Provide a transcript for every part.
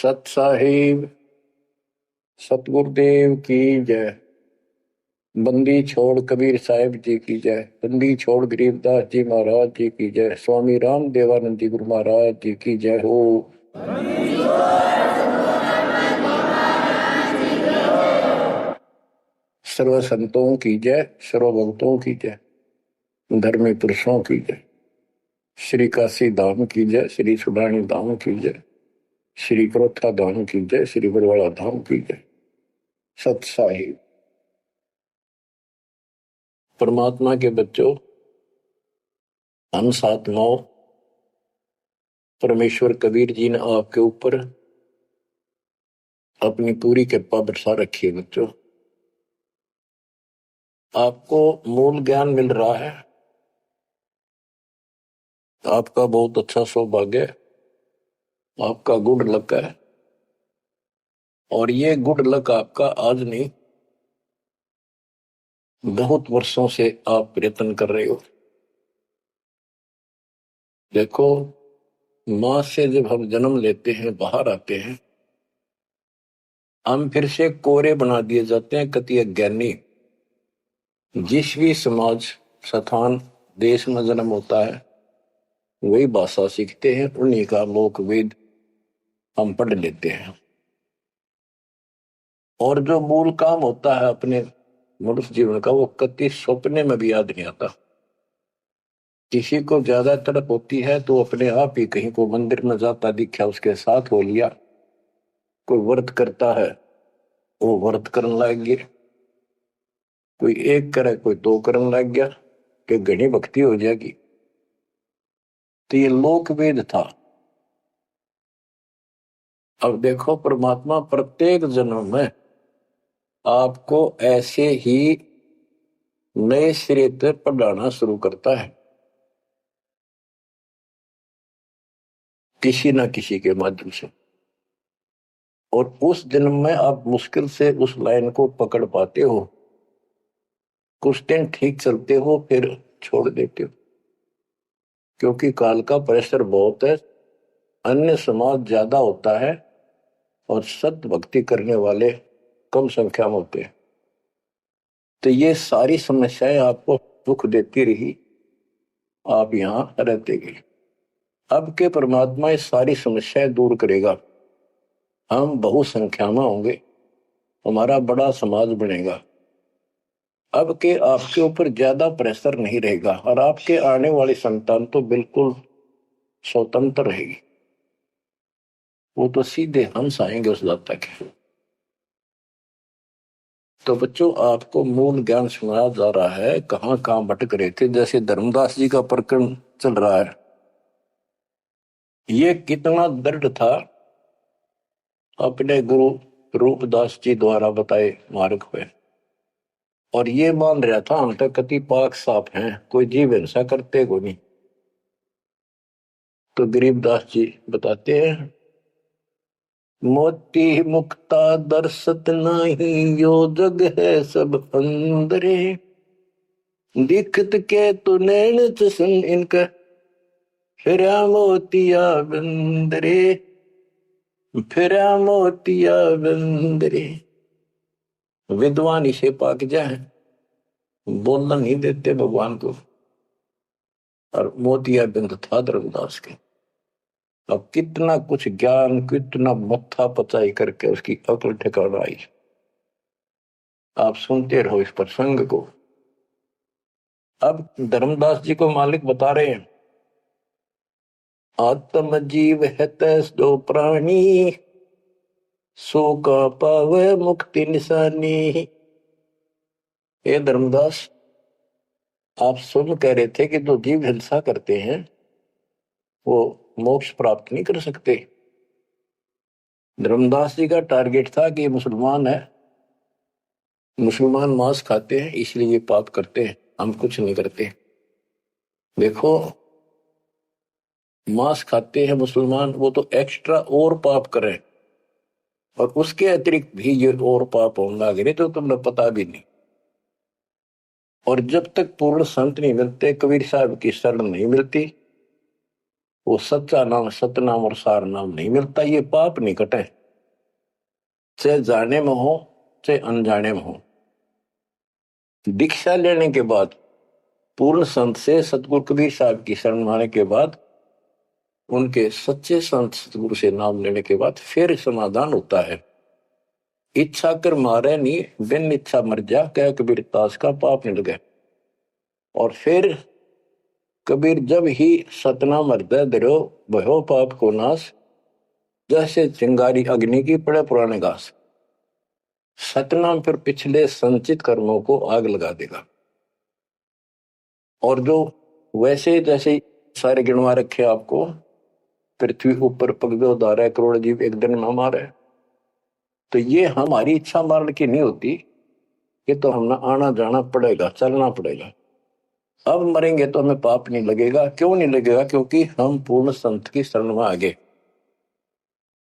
सत साहिब सतगुरुदेव की जय। बंदी छोड़ कबीर साहिब जी की जय। बंदी छोड़ गरीबदास जी महाराज जी की जय। स्वामी राम देवानंद जी गुरु महाराज जी की जय हो। सर्व संतों की जय, सर्व भक्तों की जय, धर्मी पुरुषों की जय। श्री काशी धाम की जय, श्री सुडानी धाम की जय, श्री क्रोथा धाम की जय, श्री बरवाड़ा धाम की जय। सत साहिब। परमात्मा के बच्चों, हम सात नौ परमेश्वर कबीर जी ने आपके ऊपर अपनी पूरी कृपा बरसा रखी है। बच्चों, आपको मूल ज्ञान मिल रहा है। आपका बहुत अच्छा सौभाग्य है, आपका गुड लक है। और ये गुड लक आपका आज नहीं, बहुत वर्षों से आप प्रयत्न कर रहे हो। देखो, मां से जब हम जन्म लेते हैं, बाहर आते हैं, हम फिर से कोरे बना दिए जाते हैं, कति अज्ञानी। जिस भी समाज, स्थान, देश में जन्म होता है, वही भाषा सीखते हैं, उन्हीं का लोक वेद हम पढ़ लेते हैं। और जो मूल काम होता है अपने मनुष्य जीवन का, वो कति सपने में भी याद नहीं आता। किसी को ज्यादा तड़प होती है तो अपने आप ही कहीं को मंदिर में जाता दिखा, उसके साथ हो लिया। कोई व्रत करता है, वो व्रत करने लग गया। कोई एक करे, कोई दो करने लग गया कि घनी भक्ति हो जाएगी। तो ये लोक वेद था। अब देखो, परमात्मा प्रत्येक जन्म में आपको ऐसे ही नए सिरे से पढ़ाना शुरू करता है, किसी ना किसी के माध्यम से। और उस जन्म में आप मुश्किल से उस लाइन को पकड़ पाते हो। कुछ दिन ठीक चलते हो, फिर छोड़ देते हो, क्योंकि काल का प्रेशर बहुत है, अन्य समाज ज्यादा होता है और सत्य भक्ति करने वाले कम संख्या में होते हैं। तो ये सारी समस्याएं आपको दुख देती रही, आप यहां रहते गए। अब के परमात्मा ये सारी समस्याएं दूर करेगा। हम बहुसंख्या में होंगे, हमारा बड़ा समाज बनेगा। अब के आपके ऊपर ज्यादा प्रेशर नहीं रहेगा और आपके आने वाली संतान तो बिल्कुल स्वतंत्र रहेगी। वो तो सीधे हंस आएंगे उस दाता के। तो बच्चों, आपको मूल ज्ञान सुनाया जा रहा है। कहां कहां भटक रहे थे, जैसे धर्मदास जी का प्रकरण चल रहा है। ये कितना दृढ़ था, अपने गुरु रूपदास जी द्वारा बताए मार्ग पे। और ये मान रहा था हम तक कति पाक साफ हैं, कोई जीव हिंसा करते को नहीं। तो गरीबदास जी बताते हैं, मोती मुक्ता दर्शत नाही, यो जग है सब अंदरे। दिखत के तु नैन सन इनका, फिरा मोतिया बंदरे, फिरा मोतिया बंदरे। विद्वान इसे पाक जाए, बोलना नहीं देते भगवान को। और मोतिया बिंद था धर्मदास के। अब कितना कुछ ज्ञान, कितना मत्था पचाई करके उसकी अकल ठिकाना आई। आप सुनते रहो इस प्रसंग को। अब धर्मदास जी को मालिक बता रहे हैं, आत्म जीव है तैस दो प्राणी, सो का पावे मुक्ति निशानी। हे धर्मदास, आप सुन कह रहे थे कि जो जीव हिंसा करते हैं वो मोक्ष प्राप्त नहीं कर सकते। धर्मदास जी का टारगेट था कि मुसलमान है, मुसलमान मांस खाते हैं इसलिए ये पाप करते हैं, हम कुछ नहीं करते। देखो, मांस खाते हैं मुसलमान, वो तो एक्स्ट्रा और पाप करें, और उसके अतिरिक्त भी ये और पाप होने लगे तो तुमने पता भी नहीं। और जब तक पूर्ण संत नहीं मिलते, कबीर साहब की शरण नहीं मिलती, वो सच्चा नाम, सतनाम और सार नाम नहीं मिलता, ये पाप नहीं कटे। चाहे जाने में हो चाहे अनजाने में हो। दीक्षा लेने के बाद, पूर्ण संत से सतगुरु कबीर साहब की शरण माने के बाद, उनके सच्चे संत सतगुरु से नाम लेने के बाद फिर समाधान होता है। इच्छा कर मारे नी, बिन इच्छा मर जा, कह कबीर दास का पाप नहीं लगे। और फिर कबीर जब ही सतनाम हृदय धरो, भयो पाप को नाश, जैसे चिंगारी अग्नि की पड़े पुराने घास। सतनाम फिर पिछले संचित कर्मों को आग लगा देगा। और जो वैसे जैसे सारे गिनवा रखे आपको, पृथ्वी ऊपर पग उदार है, करोड़ जीव एक दिन में हमारे, तो ये हमारी इच्छा मारने की नहीं होती। ये तो हमें आना जाना पड़ेगा, चलना पड़ेगा। अब मरेंगे तो हमें पाप नहीं लगेगा। क्यों नहीं लगेगा? क्योंकि हम पूर्ण संत की शरण में आ गए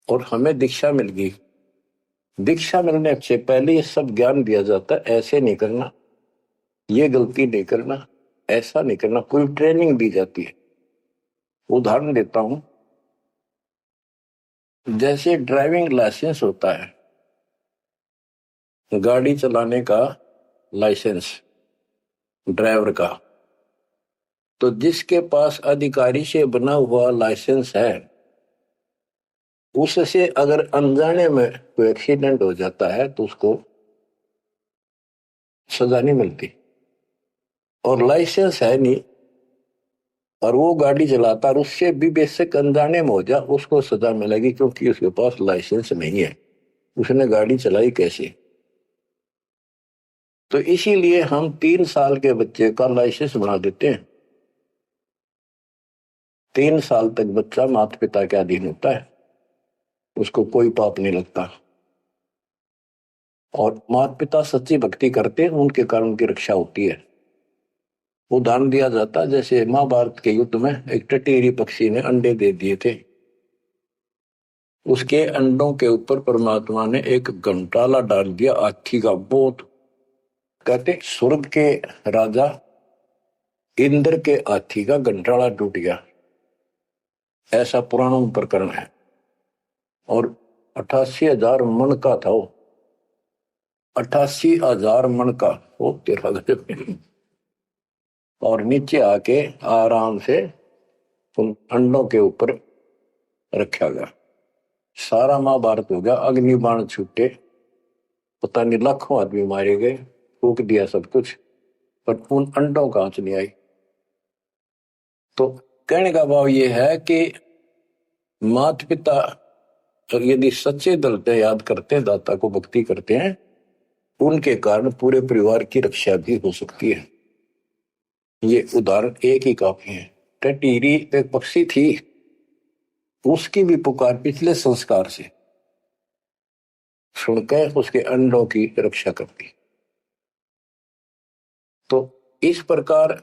और हमें दीक्षा मिल गई। दीक्षा मिलने से पहले ये सब ज्ञान दिया जाता है, ऐसे नहीं करना, ये गलती नहीं करना, ऐसा नहीं करना, कोई ट्रेनिंग दी जाती है। उदाहरण देता हूं, जैसे ड्राइविंग लाइसेंस होता है, गाड़ी चलाने का लाइसेंस ड्राइवर का, तो जिसके पास अधिकारी से बना हुआ लाइसेंस है, उससे अगर अनजाने में कोई एक्सीडेंट हो जाता है तो उसको सजा नहीं मिलती। और लाइसेंस है नहीं और वो गाड़ी चलाता और उससे भी बेसिक अनजाने में हो जाए, उसको सजा मिलेगी, क्योंकि उसके पास लाइसेंस नहीं है, उसने गाड़ी चलाई कैसे। तो इसीलिए हम 3 साल के बच्चे का लाइसेंस बना देते हैं। 3 साल तक बच्चा माता पिता के अधीन होता है, उसको कोई पाप नहीं लगता। और माता पिता सच्ची भक्ति करते हैं, उनके कारण उनकी रक्षा होती है। उदाहरण दिया जाता, जैसे महाभारत के युद्ध में एक टटीरी पक्षी ने अंडे दे दिए थे, उसके अंडों के ऊपर परमात्मा ने एक घंटाला डाल दिया हाथी का। बहुत कहते स्वर्ग के राजा इंद्र के हाथी का घंटाला टूट गया, ऐसा पुराणों में प्रकरण है। और 88,000 मन का था वो, 88,000 मन का वो तेरा गजब। और नीचे आके आराम से उन अंडों के ऊपर रखा गया। सारा महाभारत हो गया, अग्नि बाण छूटे, पता नहीं लाखों आदमी मारे गए, फूक दिया सब कुछ, पर उन अंडों का आंच नहीं आई। तो कहने का भाव ये है कि माता पिता यदि सच्चे दिल से याद करते हैं, दाता को भक्ति करते हैं, उनके कारण पूरे परिवार की रक्षा भी हो सकती है। ये उदाहरण एक ही काफी है। टटीरी एक पक्षी थी, उसकी भी पुकार पिछले संस्कार से सुनकर उसके अंडों की रक्षा करती। तो इस प्रकार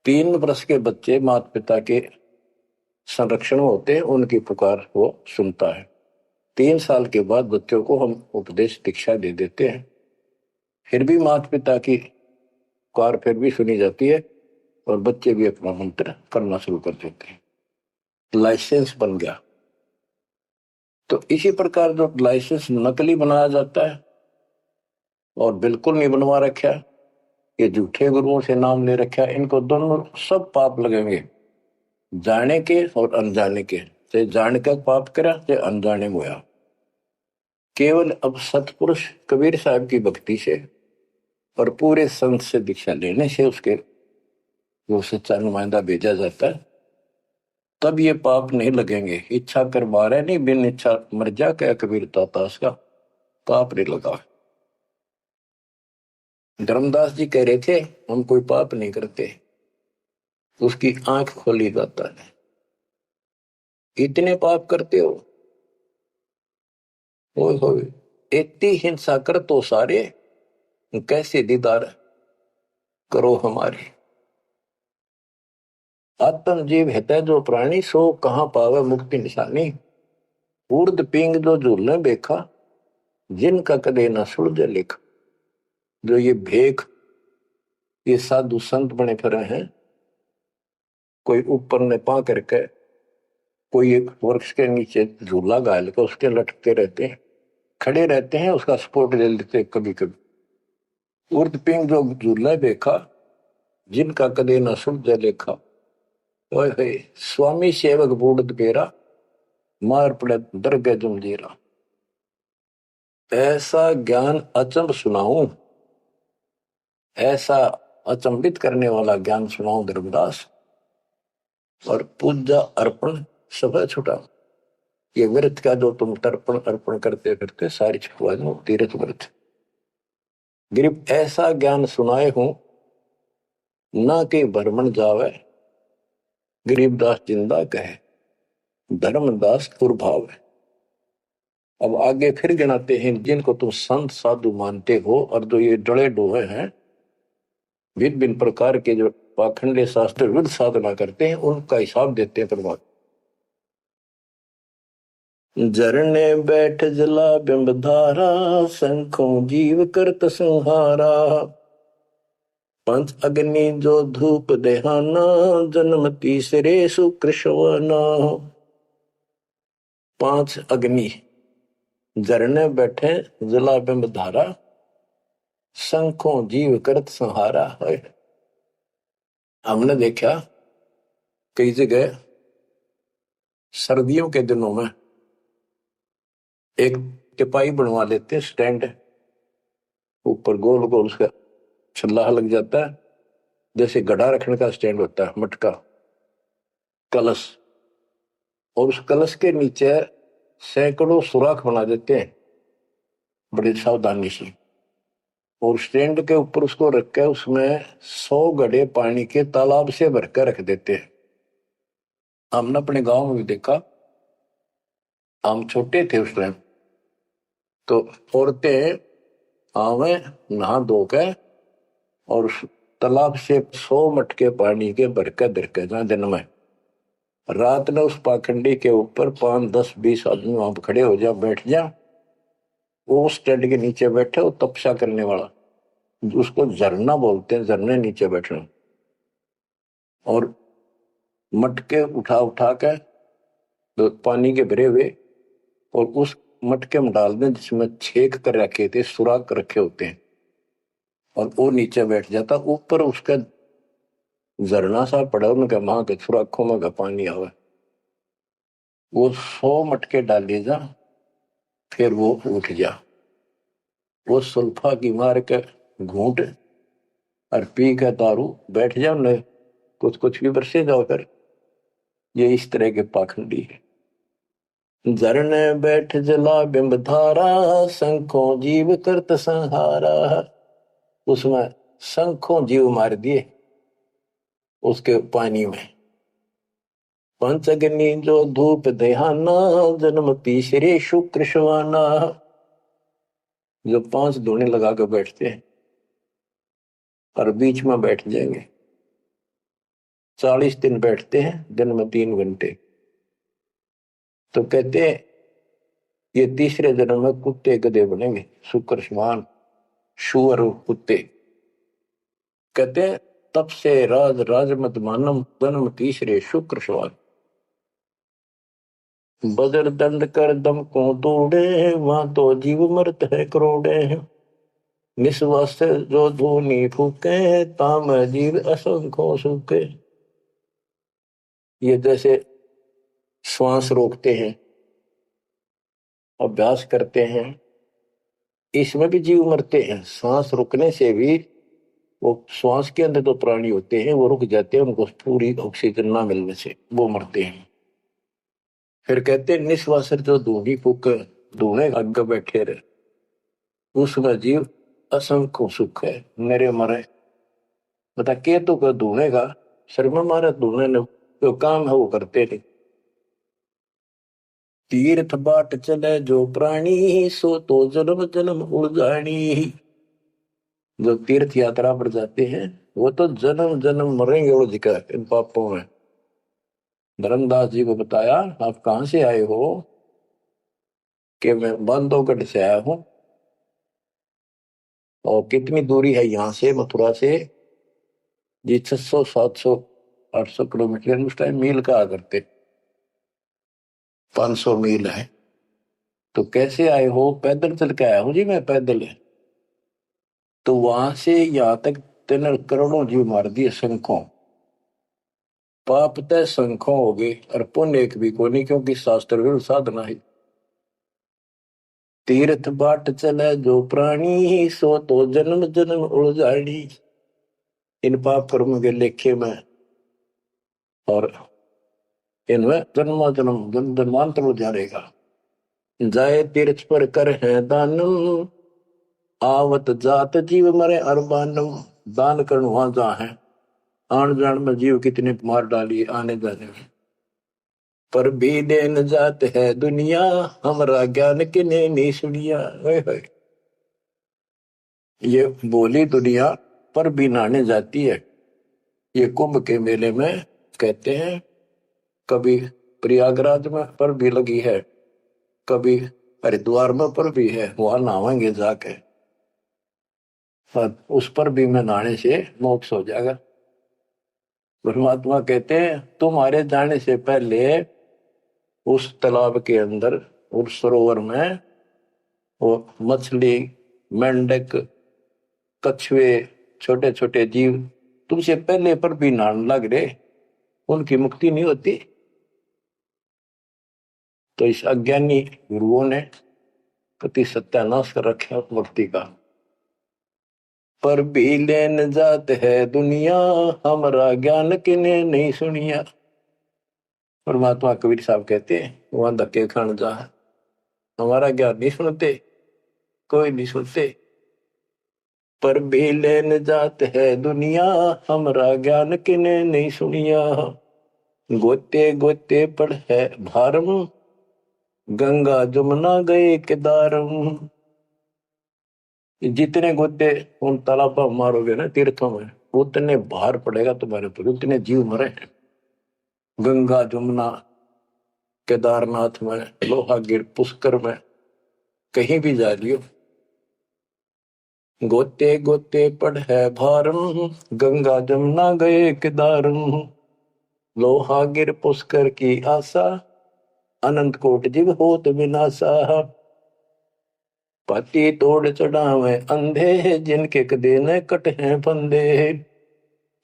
3 वर्ष के बच्चे माता पिता के संरक्षण होते हैं, उनकी पुकार वो सुनता है। 3 साल के बाद बच्चों को हम उपदेश दीक्षा दे देते हैं, फिर भी माता पिता की पुकार फिर भी सुनी जाती है और बच्चे भी अपना मंत्र करना शुरू कर देते हैं। लाइसेंस बन गया। तो इसी प्रकार जो लाइसेंस नकली बनाया जाता है और बिल्कुल नहीं बनवा रखा, ये झूठे गुरुओं से नाम ले रखा, इनको दोनों सब पाप लगेंगे, जाने के और अनजाने के। चाहे जान का पाप करा चाहे अनजाने में हुआ। केवल अब सतपुरुष कबीर साहब की भक्ति से और पूरे संत से दीक्षा लेने से उसके वो सच्चा नुमाइंदा भेजा जाता है, तब ये पाप नहीं लगेंगे। इच्छा कर मारे नहीं, बिन इच्छा मर जा, क्या कबीर दास का पाप नहीं लगा। धर्मदास जी कह रहे थे हम कोई पाप नहीं करते, उसकी आंख खोली जाता है। इतने पाप करते हो, ओए इतनी हिंसा कर तो सारे, कैसे दीदार करो हमारे। आत्म जीव है जो प्राणी, सो कहां पावे मुक्ति निशानी। ऊर्द पिंग जो झूलने बेखा, जिनका कदे न सुलझे लिखा। जो ये भेख, ये साधु संत बने फिरे हैं, कोई ऊपर ने पा करके कोई एक वृक्ष के नीचे झूला गाल के उसके लटकते रहते हैं, खड़े रहते हैं, उसका सपोर्ट ले लेते कभी कभी। उर्द पिंग जो झूला देखा, जिनका कदे न सुलझे लेखा। ओए होए, स्वामी सेवक बूढ़ पेरा, मार पड़े दरगह जमजीरा। ऐसा ज्ञान अचंभ सुनाऊं, ऐसा अचंभित करने वाला ज्ञान सुनाऊं धर्मदास, और पूजा अर्पण सब छुटा। ये व्रत का जो तुम तर्पण अर्पण करते करते सारी छुटवा दो, तीर्थ व्रत। गिरिप ऐसा ज्ञान सुनाए हूं, ना कि भ्रमण जावे, गरीबदास जिंदा कहे, धर्मदास कुर्भाव है। अब आगे फिर गिनाते हैं जिनको तुम संत साधु मानते हो, और जो ये डले डोहे हैं, भिन्न भिन्न प्रकार के जो पाखंडे शास्त्र विरुद्ध साधना करते हैं, उनका हिसाब देते हैं परमात्मा। झरने बैठ जला बिंब धारा, शंखों जीव करत संहारा। पंच अग्नि जो धूप देहाना, जन्म तीसरे सुकृष्णवाना। पांच अग्नि झरने बैठे जला बिंब धारा, शंखों जीव करत संहारा है। हमने देखा कई जगह सर्दियों के दिनों में एक टिपाई बनवा लेते, स्टैंड ऊपर गोल गोल उसका छल्ला लग जाता है, जैसे गड्ढा रखने का स्टैंड होता है, मटका कलश, और उस कलश के नीचे सैकड़ों सुराख बना देते हैं बड़ी सावधानी से, और स्टैंड के ऊपर उसको रख के उसमें 100 घड़े पानी के तालाब से भरकर रख देते हैं। हमने अपने गांव में भी देखा, हम छोटे थे उस टाइम, तो औरतें आवे नहा धो के और उस तालाब से 100 मटके पानी के भरकर धरकर जहां दिन में रात में उस पाखंडी के ऊपर 5, 10, 20 आदमी वहां पर खड़े हो जा, बैठ जा, वो स्टैंड के नीचे बैठे, वो तपस्या करने वाला, उसको झरना बोलते हैं, झरने नीचे बैठना, और मटके उठा उठा के तो पानी के भरे हुए, और उस मटके में डाल दें जिसमें छेक कर रखे थे, सुराख रखे होते हैं, और वो नीचे बैठ जाता, ऊपर उसका झरना सा पड़ा, उनके वहां के सुराखों में का पानी आवे, वो 100 मटके डाले जा, फिर वो उठ जा, वो सुल्फा की मार के घूंट और पी के दारू बैठ जाओ न, कुछ कुछ भी बरसे जाओ कर। ये इस तरह के पाखंडी है। झरने बैठ जला बिंब धारा, शंखों जीव करत संहारा। उसमें शंखों जीव मार दिए उसके पानी में। पंचअग्नि जो धूप देहाना, जन्म तीसरे शुक्र शवाना। जो 5 धूने लगा कर बैठते हैं और बीच में बैठ जाएंगे, 40 दिन बैठते हैं, दिन में 3 घंटे, तो कहते हैं ये तीसरे जन्म में कुत्ते गधे बनेंगे, शुक्र समान शुअर कुत्ते। कहते हैं तब से राज राज मत मानम, जन्म तीसरे शुक्र सवाल। बजर दंड कर दम को दौड़े, वहां तो जीव मरत है करोड़े। निस्वास जो धूनी फूके, ताम जीव असंख्यों सूखे। ये जैसे श्वास रोकते हैं, अभ्यास करते हैं, इसमें भी जीव मरते हैं। सांस रुकने से भी, वो श्वास के अंदर जो प्राणी होते हैं वो रुक जाते हैं, उनको पूरी ऑक्सीजन ना मिलने से वो मरते हैं। फिर कहते हैं निश्वास जो धूनी फूक, धूने आगे बैठे रहे, उसका जीव असंख्य सुख है, मेरे मरे। बता के तो कर धूने का शर्म मारे, धूने ने जो काम है वो करते नहीं। तीर्थ बाट चले जो प्राणी, सो तो जन्म जन्म उड़ानी। जो तीर्थ यात्रा पर जाते हैं वो तो जन्म जन्म मरेंगे उड़ जिकर इन पापों में। धर्मदास जी को बताया आप कहां से आए हो, कि मैं बांधवगढ़ से आया हूं। और कितनी दूरी है यहां से, मथुरा से? जी 600, 700, 800 किलोमीटर, उस टाइम मील कहा करते, 500 मील है। तो कैसे आए हो? पैदल चल के आया हूं जी मैं, पैदल। तो वहां से यहां तक 3 करोड़ों जीव मार दिए शंखों। पाप तय शंखों हो गए और पुण्य एक भी को नहीं, क्योंकि शास्त्र विरुद्ध साधना है। तीर्थ बाट चले जो प्राणी, सो तो जन्म जन्म उलझाड़ी। इन पाप कर्म के लेखे में और इनमें जन्म जन्म जन्मांतर उलझाएगा। जाए तीर्थ पर कर है दानम, आवत जात जीव मरे अरबानम। दान करण वहां जहाँ है, आन जान में जीव कितने मार डाली आने जाने में। पर भी देन जात है दुनिया, हमारा ज्ञान किने नहीं सुनिया। ये बोली दुनिया पर भी नहाने जाती है। ये कुंभ के मेले में कहते हैं, कभी प्रयागराज में पर भी लगी है, कभी हरिद्वार में पर भी है, वहां नहावेंगे जाके। उस पर भी में नहाने से मोक्ष हो जाएगा। परमात्मा कहते हैं तुम्हारे जाने से पहले उस तालाब के अंदर, उस सरोवर में, वो मछली, मेंढक, कछुए, छोटे छोटे जीव तुमसे पहले पर भी नहाने लग रहे, उनकी मुक्ति नहीं होती। तो इस अज्ञानी गुरुओं ने कति सत्यानाश कर रखा मुक्ति का। पर भी लेन जात है दुनिया, हमारा ज्ञान किने नहीं सुनिया। परमात्मा कबीर साहब कहते हैं वहां धक्के खान जा, हमारा ज्ञान नहीं सुनते, कोई नहीं सुनते। पर भी लेन जात है दुनिया, हमारा ज्ञान किने नहीं सुनिया। गोते गोते पड़ है भारम, गंगा जमुना गए केदारम। जितने गोते उन तालाब मारोगे ना तीर्थों में, उतने भार पड़ेगा तुम्हारे ऊपर, उतने जीव मरे। गंगा जमुना, केदारनाथ में, लोहागिर, पुष्कर में, कहीं भी जा लियो, गोते गोते पड़ है भारम, गंगा जमुना गए केदारम। लोहागिर पुष्कर की आशा, अनंत कोट जीव होत विनाशा। पाती तोड़ चढ़ावे अंधे, जिनके कदे न कट हैं फंदे।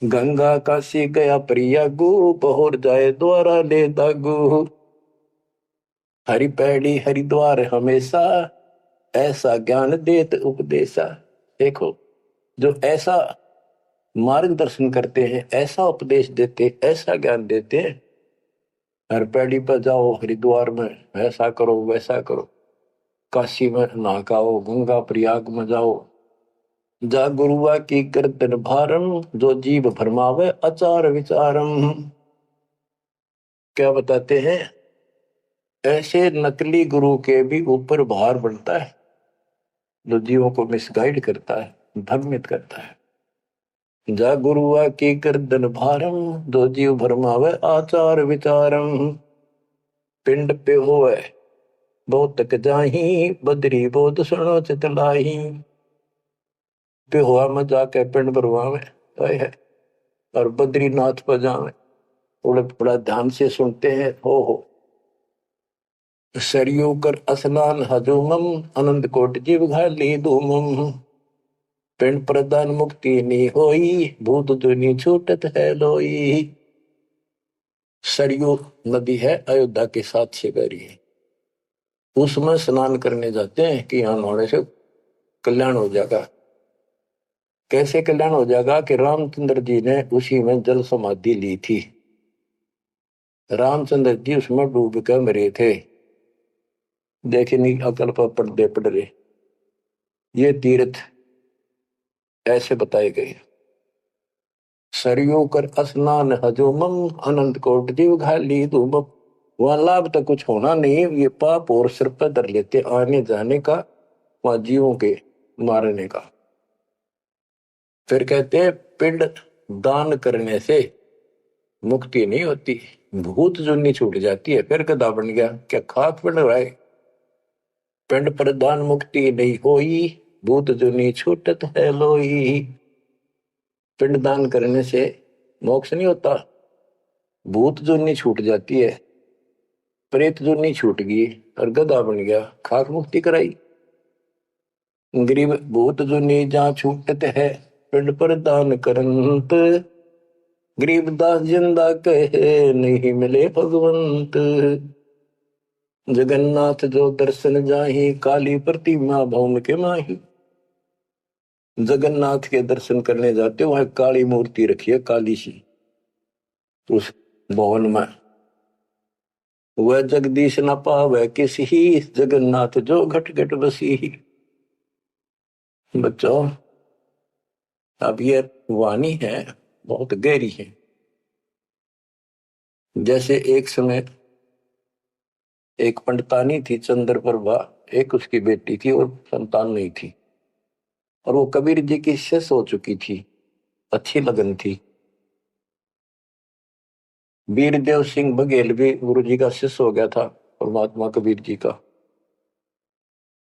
गंगा काशी गया प्रियागु, पहुर जाए द्वारा ले दागु। हरि पैड़ी हरिद्वार हमेशा, ऐसा ज्ञान देत उपदेशा। देखो, जो ऐसा मार्गदर्शन करते हैं, ऐसा उपदेश देते, ऐसा ज्ञान देते हैं। हर पैड़ी पर जाओ, हरिद्वार में ऐसा करो वैसा करो, काशी में नहाओ, गंगा प्रयाग में जाओ। जा गुरुआ की गर्दन भारम, जो जीव भरमावे आचार विचारम। क्या बताते हैं? ऐसे नकली गुरु के भी ऊपर भार बनता है, जो जीवों को मिसगाइड करता है, भ्रमित करता है। जा गुरुआ की गर्दन भारम, जो जीव भरमावे आचार विचारम। पिंड पे होए बहुत तक जाही, बदरी बोध सुनो चितलाई। पे हुआ में जाके पिंड भरवावे है, और बद्रीनाथ पर जावे, थोड़ा बड़ा ध्यान से सुनते हैं। हो सरयू कर स्नान हजूमम, अनंत कोट जीव घाली धूमम। पिंड प्रदान मुक्ति नी होई, भूत दुनी छूटत है लोई। सरयू नदी है अयोध्या के साथ से बहरी है, उसमें स्नान करने जाते हैं कि यहाँ नहाने से कल्याण हो जाएगा। कैसे कल्याण हो जाएगा? कि रामचंद्र जी ने उसी में जल समाधि ली थी। रामचंद्र जी उसमें डूब कर मरे थे, देखे नहीं अकल पर पर्दे पड़ रहे। ये तीर्थ ऐसे बताए गए। सरयू कर स्नान हजूमम, अनंत कोट जीव घाली धूमम। वहां लाभ तो कुछ होना नहीं, ये पाप और सिर पर धर लेते आने जाने का, वहां जीवों के मारने का। फिर कहते हैं पिंड दान करने से मुक्ति नहीं होती, भूत जुन्नी छूट जाती है। फिर गधा बन गया, क्या खाक पड़ रहा है? पिंड प्रदान मुक्ति नहीं होई, भूत जुनी छूटत है लोई। पिंड दान करने से मोक्ष नहीं होता, भूत जुनी छूट जाती है, प्रेत जुनी छूट गई, और गधा बन गया, खाक मुक्ति कराई। गरीब भूत जुनी जहाँ छूटत है, पिंड पर दान करंत। गरीबदास जिंदा कहे, नहीं मिले भगवंत। जगन्नाथ जो दर्शन जाहि, काली प्रतिमा भवन के माही। जगन्नाथ के दर्शन करने जाते, वहां काली मूर्ति रखी है, काली सी उस भवन में। वह जगदीश न पावे किसी, जगन्नाथ जो घट घट बसी। बच्चों, अब ये वाणी है, बहुत गहरी है। जैसे एक समय एक पंडितानी थी चंद्रप्रभा, एक उसकी बेटी थी और संतान नहीं थी, और वो कबीर जी की शिष्य हो चुकी थी, अच्छी लगन थी। वीरदेव सिंह बघेल भी गुरु जी का शिष्य हो गया था, परमात्मा कबीर जी का।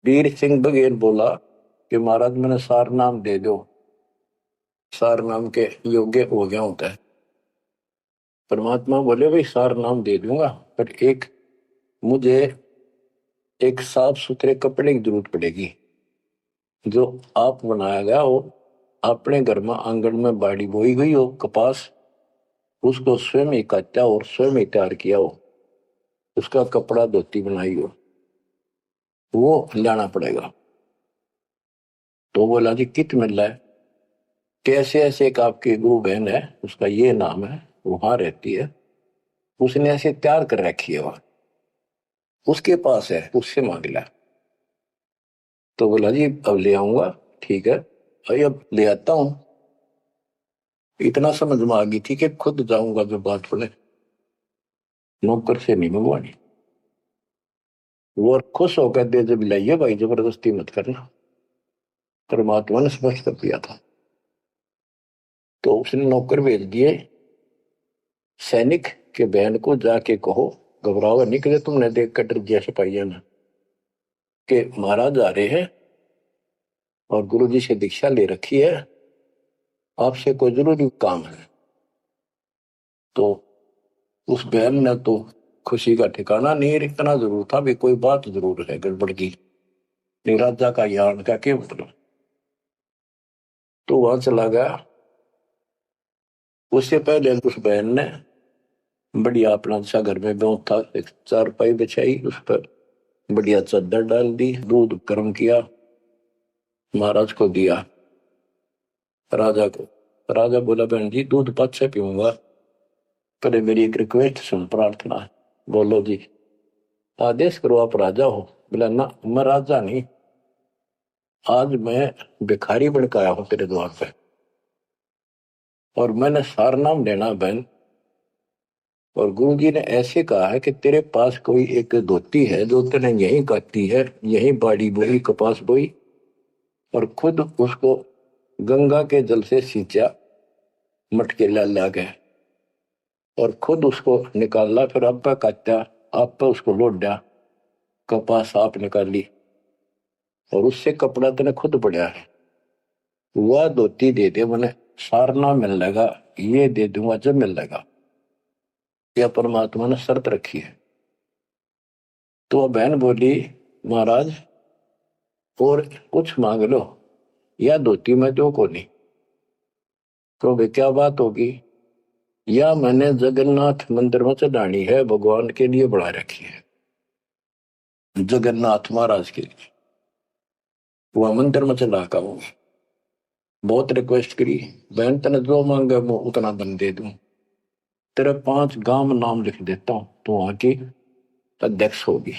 वीर सिंह बघेल बोला कि महाराज मैंने सार नाम दे दो, सार नाम के योग्य हो गया होता है। परमात्मा बोले भाई सार नाम दे दूंगा, पर एक मुझे एक साफ सुथरे कपड़े की जरूरत पड़ेगी, जो आप बनाया गया हो, अपने घर में आंगन में बाड़ी बोई गई हो कपास, उसको स्वयं ही काटा और स्वयं ही तैयार किया हो, उसका कपड़ा धोती बनाई हो, वो लाना पड़ेगा। तो बोला जी कित मिल रहा है? कैसे ऐसे एक आपकी गुरु बहन है, उसका ये नाम है, वहां रहती है, उसने ऐसे तैयार कर रखी है, वहां उसके पास है, उससे मांग ला। तो बोला जी अब ले आऊंगा, ठीक है भाई अब ले आता हूं। इतना समझ में आ गई थी कि खुद जाऊंगा जो बात पड़े, नौकर से नहीं मंगवानी। वो खुश होकर दे जब लाइए भाई, जबरदस्ती मत करना, परमात्मा ने स्पष्ट कर दिया था। तो उसने नौकर भेज दिए, सैनिक के बहन को जाके कहो घबराओ निकले, तुमने देख कर डर दिया सिपाहियों ने कि महाराज आ रहे हैं और गुरु जी से दीक्षा ले रखी है, आपसे कोई जरूरी काम है। तो उस बहन ने तो खुशी का ठिकाना नहीं, इतना जरूर था भी कोई बात जरूर है गड़बड़ की, नहीं राजा का यान का क्या मतलब। तो वहां चला गया। उससे पहले उस बहन ने बढ़िया अपना अच्छा घर में बहुत था, एक चारपाई बिछाई, उस पर बढ़िया चादर डाल दी, दूध गर्म किया, महाराज को दिया, राजा को। राजा बोला बहन जी दूध पाछे पीऊंगा, पहले मेरी एक रिक्वेस्ट सुन, प्रार्थना है। बोलो जी। आदेश करो, आप राजा हो। बोला ना मैं राजा नहीं, आज मैं भिखारी बन के आया हूं तेरे द्वार पे, और मैंने सार नाम लेना बहन, और गुरु जी ने ऐसे कहा है कि तेरे पास कोई एक धोती है जो तूने यहीं काटी है, यहीं बाड़ी बोई, कपास बोई, और खुद उसको गंगा के जल से सींचा, मटके ला के, और खुद उसको निकाला, फिर आप पे काटा, आप पे उसको लौट दिया, कपास आप निकाली, और उससे कपड़ा तने खुद बढ़िया है, वह धोती दे दे, मैंने सारना मिल लेगा, ये दे दूंगा जब मिल लेगा। यह परमात्मा ने शर्त रखी है। तो वह बहन बोली महाराज और कुछ मांग लो, या धोती में दो को नहीं। तो वे क्या बात होगी? या मैंने जगन्नाथ मंदिर में चढ़ानी है, भगवान के लिए बढ़ा रखी है, जगन्नाथ महाराज के लिए, वह मंदिर में चढ़ा का हूं। बहुत रिक्वेस्ट करी, बहन तने जो मांगे मैं उतना दम दे दूं, तेरे 5 गांव नाम लिख देता हूं, तो वहां की अध्यक्ष होगी।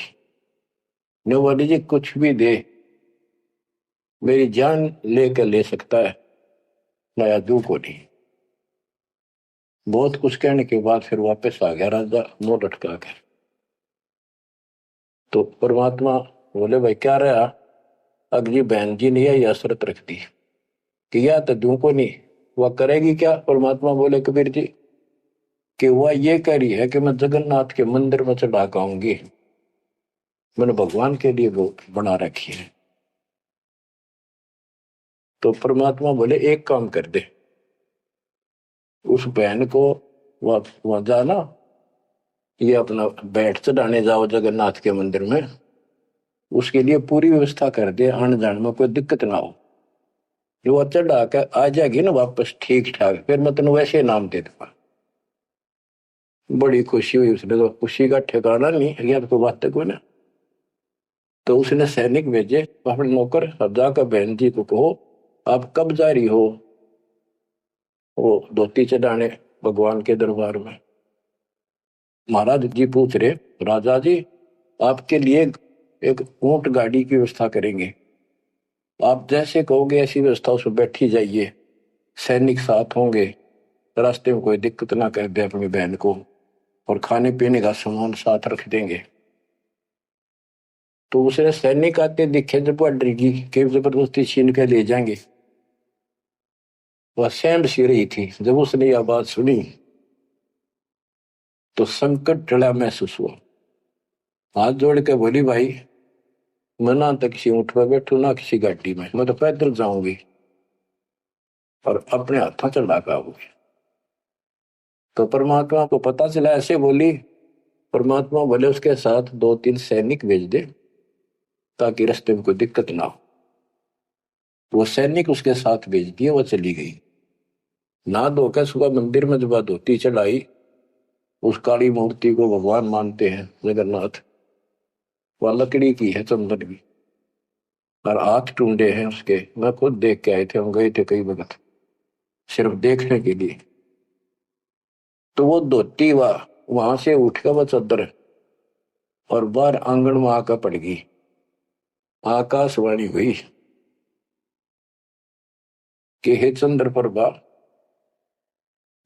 ने बोली जी कुछ भी दे, मेरी जान लेकर ले सकता है, नया दू को नहीं। बहुत कुछ कहने के बाद फिर वापस आ गया राजा मुंह लटका कर। तो परमात्मा बोले भाई क्या रहा? अगली बहन जी ने यह शर्त रख दी कि या तो दू को नहीं, वह करेगी क्या? परमात्मा बोले कबीर जी कि वह ये कह रही है कि मैं जगन्नाथ के मंदिर में चढ़ा आऊंगी, मैंने भगवान के लिए वो बना रखी है। तो परमात्मा बोले एक काम कर दे, उस बहन को वहां जाना, ये अपना बैठ चढ़ाने जाओ जगन्नाथ के मंदिर में, उसके लिए पूरी व्यवस्था कर दे, आने जाने में कोई दिक्कत ना हो। जो चढ़ा के आ जाएगी ना वापस ठीक ठाक, फिर मैं तेन वैसे नाम दे दूंगा। बड़ी खुशी हुई उसने, तो खुशी का ठिकाना नहीं है, तो बात कोई ना। तो उसने सैनिक भेजे अपने नौकर, अब जाकर बहन जी को कहो आप कब जा रही हो वो धोती चढ़ाने भगवान के दरबार में। महाराज जी पूछ रहे, राजा जी आपके लिए एक ऊंट गाड़ी की व्यवस्था करेंगे, आप जैसे कहोगे ऐसी व्यवस्था उसमें बैठी जाइए, सैनिक साथ होंगे, रास्ते में कोई दिक्कत ना कर दे अपनी बहन को, और खाने पीने का सामान साथ रख देंगे। तो उसे सैनिक आते दिखे जब वह डरगी कि जबरदस्ती छीन के ले जाएंगे। वह सहम सी रही थी, जब उसने यह बात सुनी तो संकट टला महसूस हुआ। हाथ जोड़ के बोली, भाई मैं ना तो किसी ऊँट पर बैठू ना किसी गाड़ी में, मैं तो पैदल जाऊंगी और अपने हाथों चला के आऊंगी। तो परमात्मा को पता चला, ऐसे बोली। परमात्मा बोले उसके साथ 2-3 सैनिक भेज दे ताकि रास्ते में कोई दिक्कत ना हो। वो सैनिक उसके साथ भेज दिए, वो चली गई। ना धोकर सुबह मंदिर में जब धोती चढ़ाई, उस काली मूर्ति को भगवान मानते हैं जगन्नाथ, वह लकड़ी की है, चंदन की, और हाथ टूंडे हैं उसके। मैं खुद देख के आए थे, हम गए थे कई वक्त सिर्फ देखने के लिए। तो वो धोती वहां से उठ कर वो चद्दर और बाहर आंगन में आकर पड़ गई। आकाशवाणी हुई कि हे चंद्र प्रभा,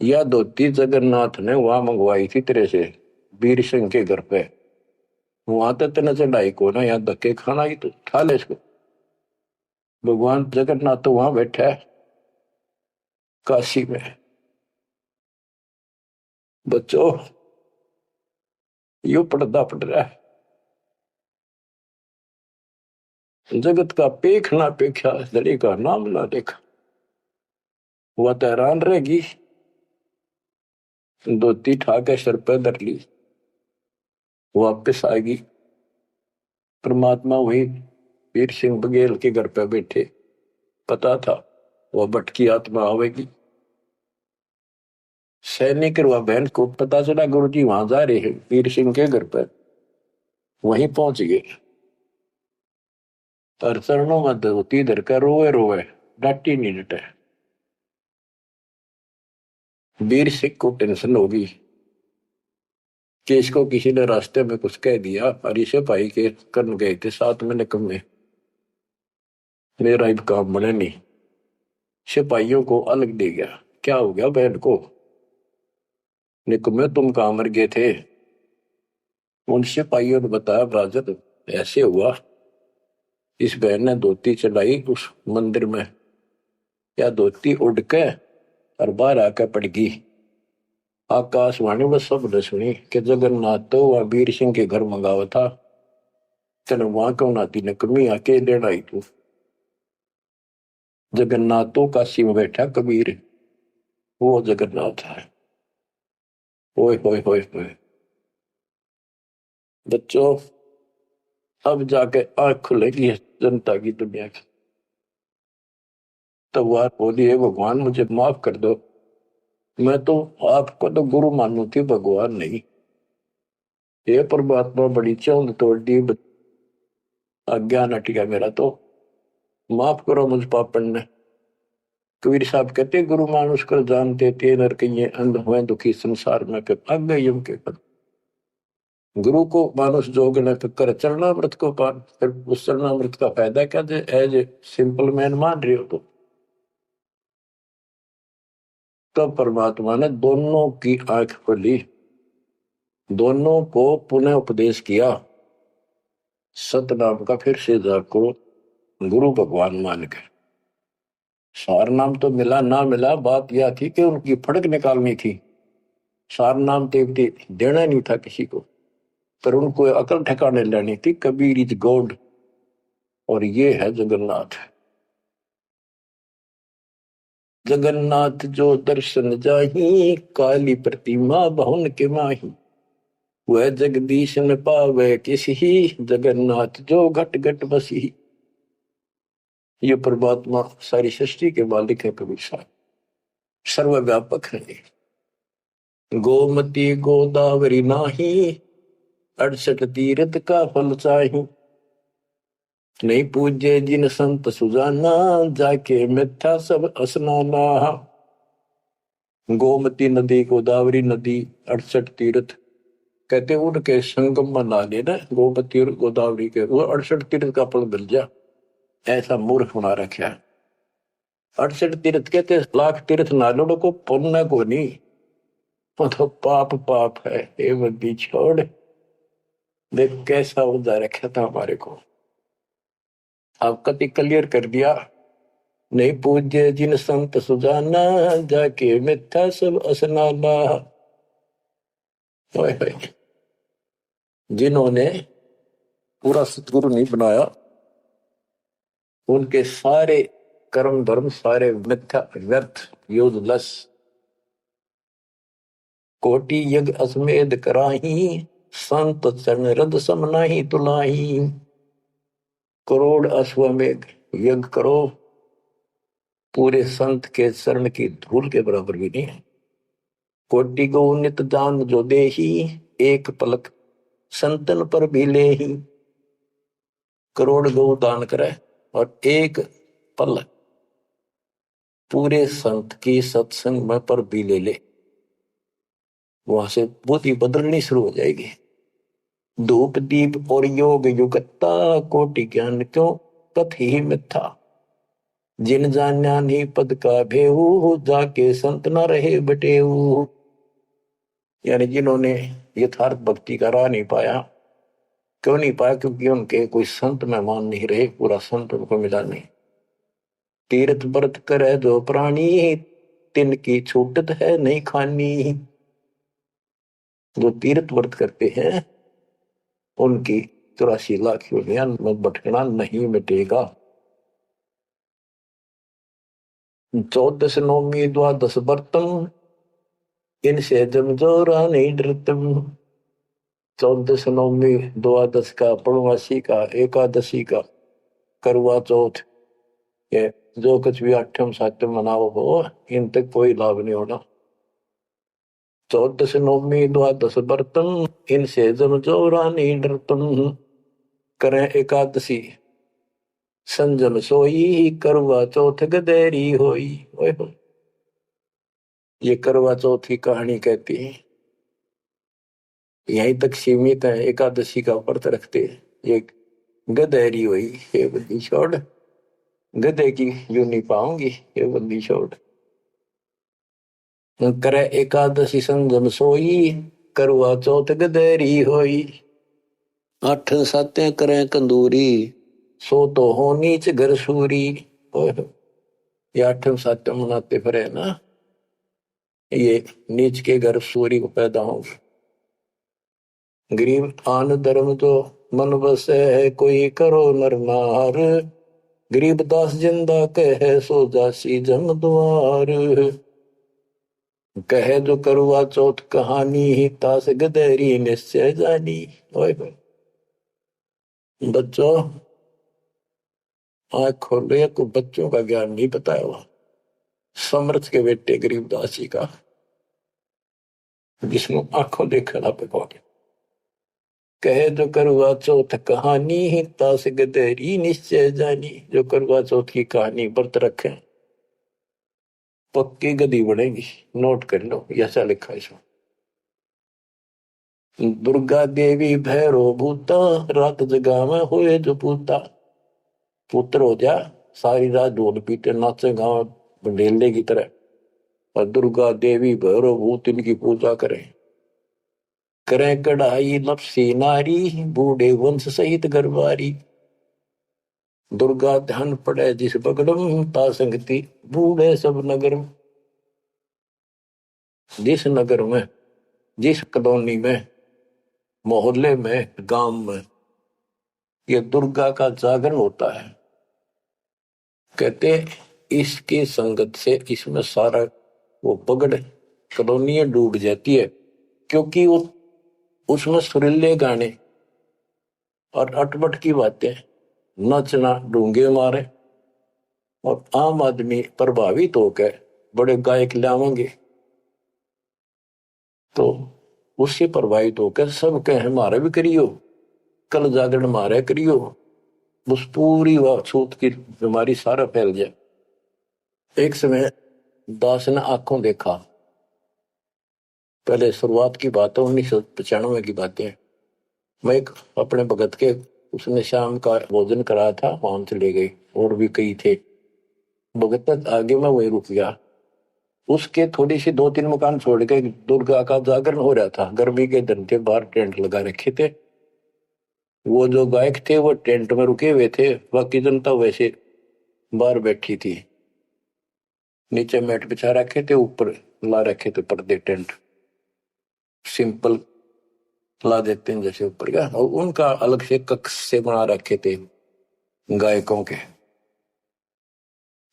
यह धोती जगन्नाथ ने वहां मंगवाई थी तेरे से, वीर सिंह के घर पे। वहां तक तेने चढ़ाई को ना, यहाँ धक्के खाना ही, तो उठा ले इसको। भगवान जगन्नाथ तो वहां बैठा है काशी में। बच्चों यो पर्दा पड़ रहा है, जगत का पेख ना पेखा, धड़ी का नाम ना देखा। वह तो हैरान रहेगी, धोती ठाके सर पे धर ली, वापिस आएगी। परमात्मा वही वीर सिंह बघेल के घर पे बैठे, पता था वह भटकी आत्मा आवेगी। सैनिक और वह बहन को पता चला गुरु जी वहां जा रहे हैं वीर सिंह के घर पर, वहीं पहुंच गए। और चरणों में धोती धर कर रोए रोए, डांटी नहीं डटे। वीर सिंह को टेंशन होगी कि इसको किसी ने रास्ते में कुछ कह दिया, और इसे भाई के कर्ण गए थे साथ में निकम्मे, मेरा अब काम बने नहीं। सिपाहियों को अलग दे गया, क्या हो गया बहन को, निकम्मे तुम कहां मर गए थे। उन सिपाहियों ने बताया, राजन ऐसे हुआ, इस बहन ने धोती चलाई उस मंदिर में, या धोती उड़ के और बाहर आकर पड़ गई। आकाशवाणी में सब ने सुनी कि जगन्नाथ तो वह वीर सिंह के घर मंगावा था, तेने वहां क्यों नाती ने कमी आके लेना आई तू। जगन्नाथ तो काशी में बैठा कबीर, वो जगन्नाथ है। ओए होए होए होए बच्चों, अब जाके आंख खुलेगी जनता की, दुनिया की। तो वह बोली, है भगवान मुझे माफ कर दो, मैं तो आपको तो गुरु मानू थी, भगवान नहीं। ये परमात्मा बड़ी चौंध तोड़ दी, अज्ञान हट गया मेरा, तो माफ करो मुझ पापन ने। कबीर साहब कहते, गुरु मानुष कर जानते थे, नर कहिए अंध हुए दुखी संसार में, फिर अग गए यम के पद। गुरु को मानुष जोग ने फिर कर चरणामृत को पान, फिर उस चरणामृत का फायदा क्या दे, एज ए सिंपल मैन मान रहे हो तो। तब परमात्मा ने दोनों की आंख खोली, दोनों को पुनः उपदेश किया, सतनाम का फिर से जाको गुरु भगवान मान के। सार नाम तो मिला ना मिला, बात यह थी कि उनकी फड़क निकालनी थी। सार नाम देवती देना नहीं था किसी को, पर उनको अकल ठिकाने लेनी थी। कबीर इज गॉड, और ये है जगन्नाथ। जगन्नाथ जो दर्शन जाही, काली प्रतिमा बहुन के माही। वह जगदीश न पावे किसी, जगन्नाथ जो घट घट बसी। ये परमात्मा सारी सृष्टि के मालिक है, कबीर साहब सर्वव्यापक है। गोमती गोदावरी नाही, 68 तीर्थ का फल चाही। नहीं पूजे जिन संत सुजाना, जाके मिथ्या सब स्नाना। गोमती नदी, गोदावरी नदी, 68 तीर्थ कहते उनके संगम में नहा लेना, गोमती और गोदावरी के, वो 68 तीर्थ का फल मिल जा। ऐसा मूर्ख बना रखा। 68 तीर्थ कहते लाख तीर्थ नालों को पुण्य को नहीं, वो तो पाप पाप है। ये बंदी छोड़, देख कैसा उदा रखा था हमारे को। अब कति क्लियर कर दिया। नहीं पूज्य जिन संत सुजाना, जाके मिथ्या सब स्नाना। जिन्होंने पूरा सतगुरु नहीं बनाया, उनके सारे कर्म धर्म सारे मिथ्या व्यर्थ यूजलेस। कोटि यज्ञ अश्वमेध कराही, संत चरण रद सम नाही तुलाही। करोड़ अश्वमेध यज्ञ करो, पूरे संत के चरण की धूल के बराबर भी नहीं है। कोटि गौ नित दान जो देही, एक पलक संतन पर भी लेही। करोड़ गौ दान करे और एक पल पूरे संत की सत्संग में पर भी ले ले, वहां से बुद्धि बदलनी शुरू हो जाएगी। धूप दीप और योग युगता, कोटि ज्ञान क्यों कथ ही मिथ्या। जिन जान्या नहीं पद का भेऊ, जाके संत न रहे बटेऊ। यानी जिन्होंने यथार्थ भक्ति का राह नहीं पाया। क्यों नहीं पाया? क्योंकि उनके कोई संत मेहमान नहीं रहे, पूरा संत उनको मिला नहीं। तीर्थ व्रत करे जो प्राणी, तिनकी छूटत है नहीं खानी। जो तीर्थ व्रत करते हैं उनकी 84 लाख योनियां में भटकना नहीं मिटेगा। 14 नौमी द्वादश व्रतम, इनसे जमजोरा नहीं डरतम। 14 नौमी द्वादश का, पूर्णमासी का, एकादशी का, करवा चौथ, ये जो कुछ भी आठम सातम मनाओ हो, इन तक कोई लाभ नहीं होना। 14 नौमी द्वादश व्रतम, इनसे जमजोरा नहीं डरतम। करें एकादशी संजम सोई, करवा चौथ गदेरी होई। ये करवा चौथ की कहानी कहती है, यहीं तक सीमित है। एकादशी का व्रत रखते ये गदेरी हुई, ये बंदी छोड़, गधे की यूं नहीं पाऊंगी, ये बंदी छोड़। करे एकादशी संजम सोई, करवा चौथ गदेरी होई। 8 सातें करें कंदूरी, सो तो हो नीच घर सूरी। ये 8 सातें मनाते फिरे ना, ये नीच के घर सूरी को पैदा होंगे। गरीब आन धर्म तो मन बसे है, कोई करो नर नार। गरीब दास जिंदा कहे, सो जासी जम द्वार। कहे जो करवा चौथ कहानी, तास गदेरी निश्चय जानी। बच्चों आँख खोलो, को बच्चों का ज्ञान नहीं बताया हुआ। समर्थ के बेटे गरीबदास जी का, जिसमें आंखों देखा ना पे पहुंचे। कहे जो करवा चौथ कहानी, तास गदेरी निश्चय जानी। जो करवा चौथ की कहानी व्रत रखे पक्की गदी बनेगी। नोट कर लो, ऐसा लिखा है इसमें। दुर्गा देवी भैरो भूता, रात जगा में हुए जो पूता। पुत्र हो जा, सारी रात ढोल पीटे नाचे गाँव बंडेले की तरह, और दुर्गा देवी भैरो भूत इनकी पूजा करें। करें कढ़ाई लपसी नारी, बूढ़े वंश सहित गरबारी। दुर्गा ध्यान पड़े जिस बगड़म, ता संगति बूढ़े सब नगर। जिस नगर में, जिस कॉलोनी में, मोहल्ले में, गांव में ये दुर्गा का जागरण होता है, कहते इसकी संगत से इसमें सारा वो पगड़ कॉलोनियां डूब जाती है। क्योंकि वो उसमें सुरीले गाने और अटपट की बातें, नचना, डूंगे मारे, और आम आदमी प्रभावित होकर बड़े गायक लावेंगे तो उससे प्रभावित होकर सब कहे हमारे भी करियो, कल जागरण मारे करियो, उस पूरी वह छूत की बीमारी सारा फैल जाए। एक समय दास ने आंखों देखा, पहले शुरुआत की बात है, 1995 की बातें। मैं एक अपने भगत के, उसने शाम का भोजन कराया था, वहां चले गई, और भी कई थे भगत। आगे मैं वही रुक गया। उसके थोड़ी सी 2-3 मकान छोड़ के दुर्गा का जागरण हो रहा था। गर्मी के दिन थे, बाहर टेंट लगा रखे थे। वो जो गायक थे वो टेंट में रुके हुए थे, बाकी जनता वैसे बाहर बैठी थी। नीचे मैट बिछा रखे थे, ऊपर ला रखे थे पर्दे, टेंट सिंपल ला देते हैं जैसे ऊपर का, और उनका अलग से कक्ष से बना रखे थे गायकों के।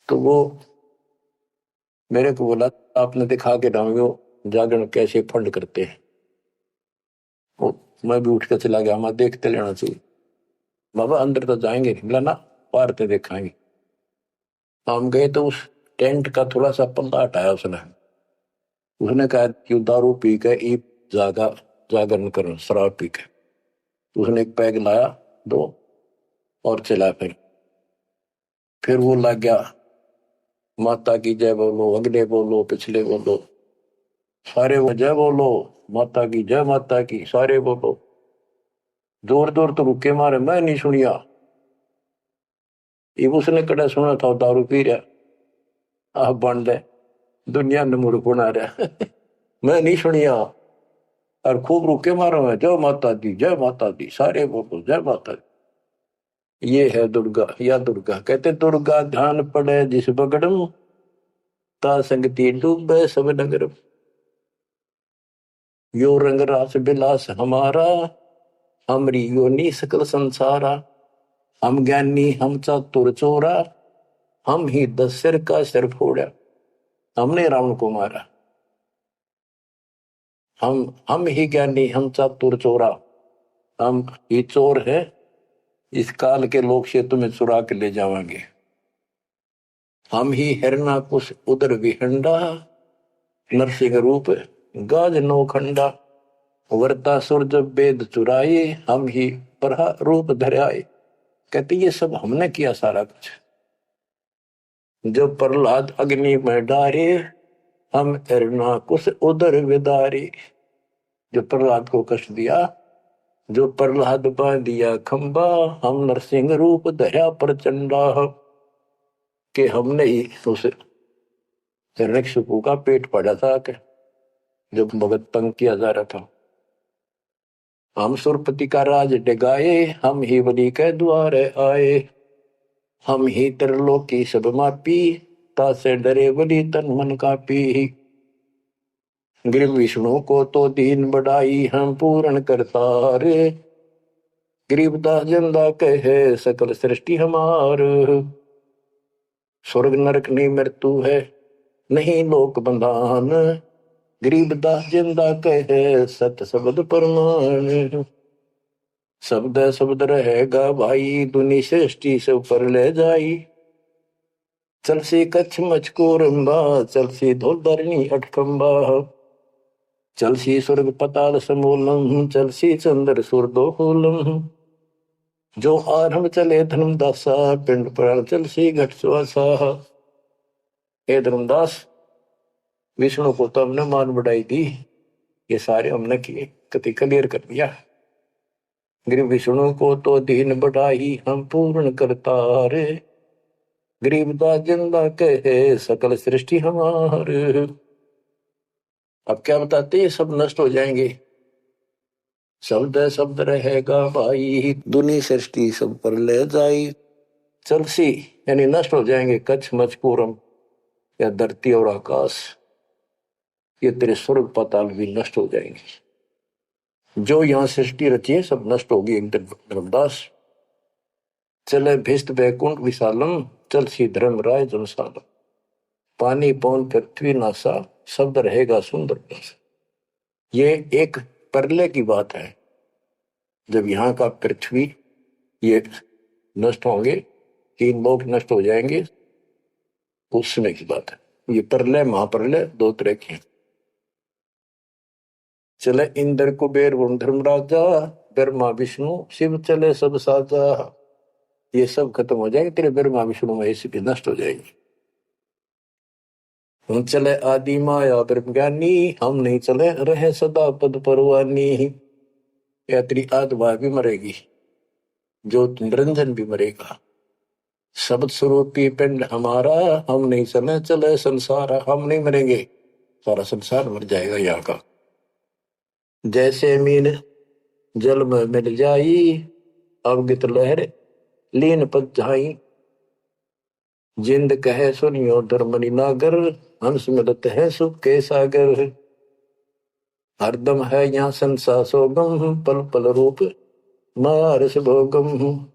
तो वो मेरे को बोला, आपने दिखा के डालो जागरण कैसे फंड करते हैं। वो मैं भी उठ कर चला गया, मैं देखते लेना चाहिए। बाबा अंदर तो जाएंगे नहीं, बोला ना बाहर तो देखाएंगे। हम गए तो उस टेंट का थोड़ा सा पल्ला हटाया उसने। उसने कहा कि दारू पी के ई जागा जागरण करो, शराब पी के। उसने एक पैग लाया, दो, और चला। फिर वो लग गया, माता की जय बोलो, अगले बोलो, पिछले बोलो, सारे वो जय बोलो, माता की जय, माता की, सारे बोलो। जोर जोर तो रुके मारे, मैं नहीं सुनिया। ये उसने कड़ा सुना था, दारू पी रहा, आप बन दे दुनिया ने मूर्ख बना रहा। मैं नहीं सुनिया, और खूब रुके मारो, मैं जय माता दी, जय माता दी, सारे बोलो जय माता दी। ये है दुर्गा, या दुर्गा कहते, दुर्गा ध्यान पड़े जिस बगड़म, ता संगति डूबे सब नगर। यो रंग रास बिलास हमारा, हमरी योनि सकल संसारा। हम ज्ञानी हम चातुर चोरा, हम ही 10 सिर का सिर फोड़ा। हमने रावण को मारा, हम ही ज्ञानी हम चातुर चोरा, हम ही चोर है, इस काल के लोग से तुम्हें चुरा के ले जावांगे। हम ही हिरणाकुश उदर विहंडा, नरसिंह रूप गाज नौखंडा। वर्ता सुर जब वेद चुराए, हम ही प्रहा रूप धराए। कहते ये सब हमने किया सारा कुछ। जब प्रहलाद अग्नि में डारे, हम हिरणाकुश उदर विदारे। जो प्रहलाद को कष्ट दिया, जो प्रहलाद बांध दिया खंबा, हम नरसिंह रूप धरा प्रचंडा। के हमने ही उस हिरण्यकशिपु का पेट फाड़ा था, के जब भगत तंग किया जा रहा था। हम सुरपति का राज डिगाए, हम ही बलि के द्वारे आए। हम ही त्रिलोकी सब मापी, तासे डरे बलि तन मन कापी। गृह विष्णु को तो दीन बढ़ाई, हम पूर्ण करतार। गरीबदास जिंदा कहे सकल सृष्टि हमार। स्वर्ग नरक नहीं मृत्यु है, नहीं लोक बंधान। गरीबदास जिंदा कहे सत शब्द प्रमाण। शब्द शब्द रहेगा भाई, दुनि सृष्टि सब पर ले जाई। चल सी कच्छ मचको रंबा, चल सी धोल धरणी अटकंबा। चल सी स्वर्ग पताल समूलम, चल सी चंद्र सुरदोलम। जो आरंभ चले धर्मदासा, पिंड पर चल सी घट सुआसा। हे धर्मदास, विष्णु को तो हमने मान बढ़ाई दी, ये सारे हमने किए, कति क्लियर कर दिया। गरीब विष्णु को तो दीन बढ़ाई, हम पूर्ण करतार। गरीबदास जिंदा कहे सकल सृष्टि हमार। अब क्या बताते, ये सब नष्ट हो जाएंगे। शब्द शब्द रहेगा भाई, दुनी सृष्टि सब पर ले जाई। चलसी यानी नष्ट हो जाएंगे, कच्छ मचपूरम या धरती और आकाश, ये तेरे स्वर्ग पाताल भी नष्ट हो जाएंगे। जो यहाँ सृष्टि रची है सब नष्ट होगी एक दिन। धर्मदास चले भिस्त बैकुंठ विशालम, चल सी धर्म राय जनसालम। पानी पौन पृथ्वी नासा, शब्द रहेगा सुंदर। ये एक प्रलय की बात है, जब यहाँ का पृथ्वी ये नष्ट होंगे, 3 लोक नष्ट हो जाएंगे, उस समय की बात है। ये प्रलय महाप्रलय 2 तरह के हैं। चले इंद्र कुबेर वरुण धर्मराजा, ब्रह्मा विष्णु शिव चले सब साजा। ये सब खत्म हो जाएंगे, तेरे ब्रह्मा विष्णु महेश भी नष्ट हो जाएंगे। हम चले आदि माया ब्रह्म ज्ञानी, हम नहीं चले रहे सदा पद परवानी। या तेरी आत्मा भी मरेगी, जो निरंजन भी मरेगा। शब्द स्वरूपी पिंड हमारा, हम नहीं चले चले संसार। हम नहीं मरेंगे, सारा संसार मर जाएगा यहाँ का। जैसे मीन जल में मिल जाई, अवगित लहर लीन पद जाई। जिंद कहे सुनियो धर्मनि नागर, हंस मिलत है सुख के सागर। हरदम है यहाँ संसार सोगम, पल पल रूप माया रस भोगम।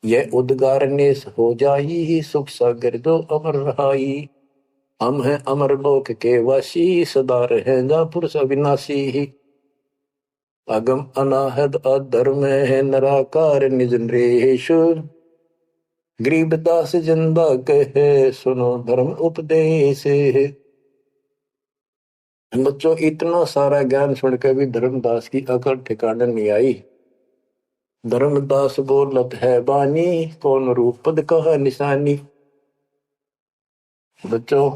यह उद्गार नेस हो जाई, सुख सागर जो अमर रहाई। हम हैं अमर लोक के वासी, सदा रहेगा पुरुष अविनाशी। अगम अनाहद अधर्म है निराकार निज नरेश। गरीबदास जिंदा कहे सुनो धर्म उपदेश। बच्चों, इतना सारा ज्ञान सुनकर भी धर्मदास की अकल ठिकाने नहीं आई। धर्मदास बोलत है बानी, कौन रूप पद कहा निशानी। बच्चों,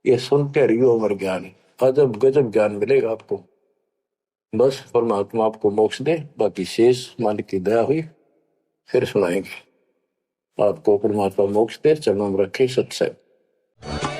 ये सुनते रहियो अमर ज्ञान, अजब गजब ज्ञान मिलेगा आपको। बस परमात्मा आपको मोक्ष दे, बाकी शेष मालिक की दया हुई फिर सुनाएंगे। आपको परमात्मा मोक्ष दे, चरणों में रखे सत्संग।